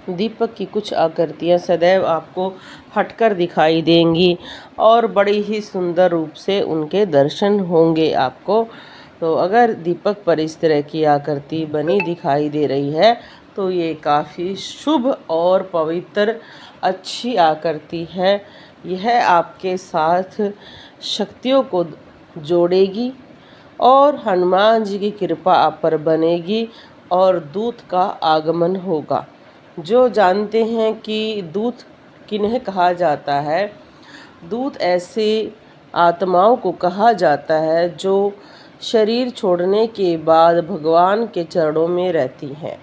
दीपक की कुछ आकृतियाँ सदैव आपको हटकर दिखाई देंगी और बड़े ही सुंदर रूप से उनके दर्शन होंगे आपको। तो अगर दीपक पर इस तरह की आकृति बनी दिखाई दे रही है तो ये काफ़ी शुभ और पवित्र अच्छी आकृति है। यह आपके साथ शक्तियों को जोड़ेगी और हनुमान जी की कृपा आप पर बनेगी और दूत का आगमन होगा। जो जानते हैं कि दूत किन्हें कहा जाता है, दूत ऐसे आत्माओं को कहा जाता है जो शरीर छोड़ने के बाद भगवान के चरणों में रहती हैं।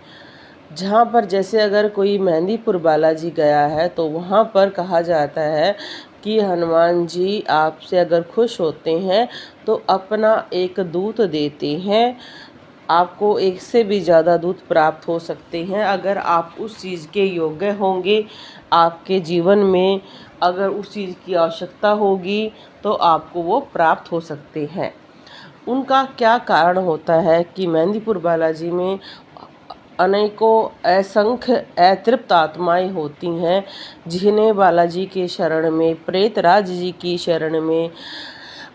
जहाँ पर जैसे अगर कोई मेहंदीपुर बालाजी गया है तो वहाँ पर कहा जाता है कि हनुमान जी आपसे अगर खुश होते हैं तो अपना एक दूत देते हैं। आपको एक से भी ज़्यादा दूत प्राप्त हो सकते हैं अगर आप उस चीज़ के योग्य होंगे। आपके जीवन में अगर उस चीज़ की आवश्यकता होगी तो आपको वो प्राप्त हो सकते हैं। उनका क्या कारण होता है कि मेहंदीपुर बालाजी में अनेकों असंख्य अतृप्त आत्माएं होती हैं, जिन्हें बालाजी के शरण में, प्रेतराज जी की शरण में,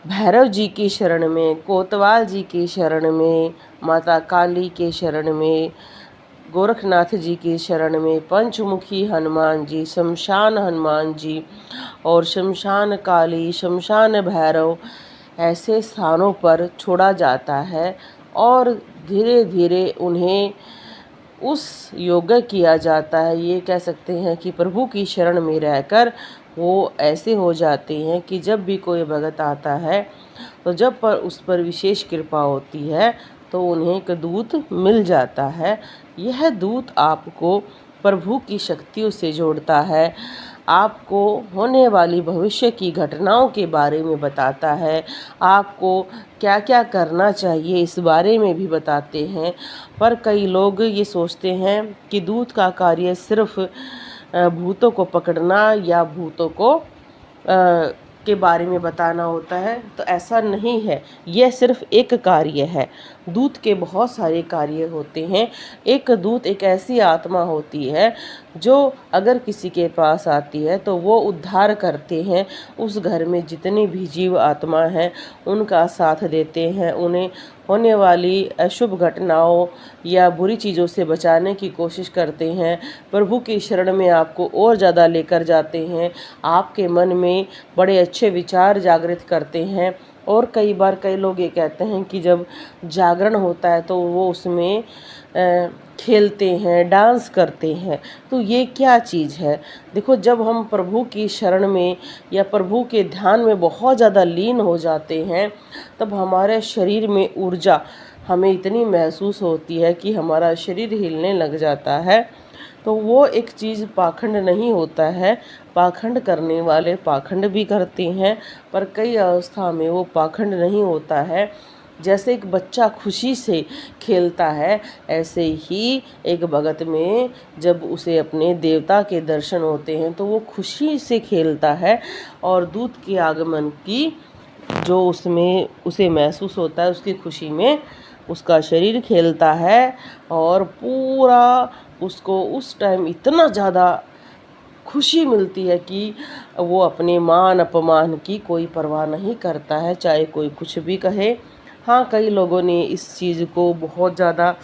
भैरव जी की शरण में, कोतवाल जी की शरण में, माता काली के शरण में, गोरखनाथ जी की शरण में, पंचमुखी हनुमान जी, शमशान हनुमान जी और शमशान काली, शमशान भैरव ऐसे स्थानों पर छोड़ा जाता है और धीरे धीरे उन्हें उस योग्य किया जाता है। ये कह सकते हैं कि प्रभु की शरण में रहकर वो ऐसे हो जाते हैं कि जब भी कोई भगत आता है तो जब पर उस पर विशेष कृपा होती है तो उन्हें एक दूत मिल जाता है। यह दूत आपको प्रभु की शक्तियों से जोड़ता है, आपको होने वाली भविष्य की घटनाओं के बारे में बताता है, आपको क्या क्या करना चाहिए इस बारे में भी बताते हैं। पर कई लोग ये सोचते हैं कि दूत का कार्य सिर्फ भूतों को पकड़ना या भूतों को के बारे में बताना होता है, तो ऐसा नहीं है। यह सिर्फ एक कार्य है। दूत के बहुत सारे कार्य होते हैं। एक दूत एक ऐसी आत्मा होती है जो अगर किसी के पास आती है तो वो उद्धार करते हैं। उस घर में जितनी भी जीव आत्मा हैं उनका साथ देते हैं, उन्हें होने वाली अशुभ घटनाओं या बुरी चीज़ों से बचाने की कोशिश करते हैं। प्रभु की शरण में आपको और ज़्यादा लेकर जाते हैं, आपके मन में बड़े अच्छे विचार जागृत करते हैं। और कई बार कई लोग ये कहते हैं कि जब जागरण होता है तो वो उसमें खेलते हैं, डांस करते हैं। तो ये क्या चीज़ है? देखो, जब हम प्रभु की शरण में या प्रभु के ध्यान में बहुत ज़्यादा लीन हो जाते हैं तब हमारे शरीर में ऊर्जा हमें इतनी महसूस होती है कि हमारा शरीर हिलने लग जाता है। तो वो एक चीज़ पाखंड नहीं होता है। पाखंड करने वाले पाखंड भी करते हैं, पर कई अवस्था में वो पाखंड नहीं होता है। जैसे एक बच्चा खुशी से खेलता है, ऐसे ही एक भगत में जब उसे अपने देवता के दर्शन होते हैं तो वो खुशी से खेलता है और दूत के आगमन की जो उसमें उसे महसूस होता है, उसकी खुशी में उसका शरीर खेलता है और पूरा उसको उस टाइम इतना ज़्यादा खुशी मिलती है कि वो अपने मान अपमान की कोई परवाह नहीं करता है, चाहे कोई कुछ भी कहे। हाँ, कई लोगों ने इस चीज़ को बहुत ज़्यादा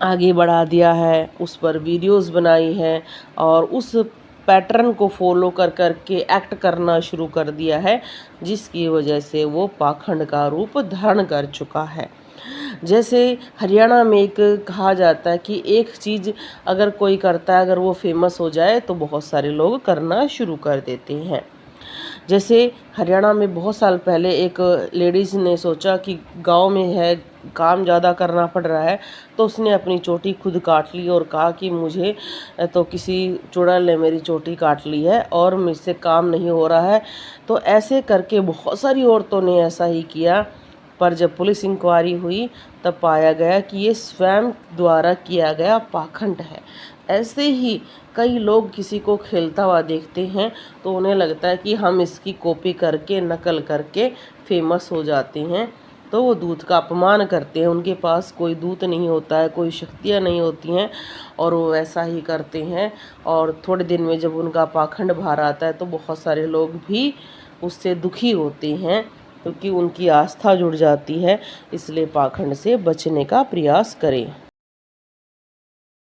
आगे बढ़ा दिया है, उस पर वीडियोस बनाई हैं और उस पैटर्न को फॉलो कर कर के एक्ट करना शुरू कर दिया है, जिसकी वजह से वो पाखंड का रूप धारण कर चुका है। जैसे हरियाणा में एक कहा जाता है कि एक चीज़ अगर कोई करता है, अगर वो फेमस हो जाए तो बहुत सारे लोग करना शुरू कर देते हैं। जैसे हरियाणा में बहुत साल पहले एक लेडीज़ ने सोचा कि गांव में है, काम ज़्यादा करना पड़ रहा है, तो उसने अपनी चोटी खुद काट ली और कहा कि मुझे तो किसी चुड़ैल ने मेरी चोटी काट ली है और मुझसे काम नहीं हो रहा है। तो ऐसे करके बहुत सारी औरतों ने ऐसा ही किया, पर जब पुलिस इंक्वायरी हुई तब पाया गया कि ये स्वयं द्वारा किया गया पाखंड है। ऐसे ही कई लोग किसी को खेलता हुआ देखते हैं तो उन्हें लगता है कि हम इसकी कॉपी करके, नकल करके फेमस हो जाते हैं। तो वो दूत का अपमान करते हैं। उनके पास कोई दूत नहीं होता है, कोई शक्तियाँ नहीं होती हैं और वो वैसा ही करते हैं। और थोड़े दिन में जब उनका पाखंड बाहर आता है तो बहुत सारे लोग भी उससे दुखी होते हैं, क्योंकि उनकी आस्था जुड़ जाती है। इसलिए पाखंड से बचने का प्रयास करें।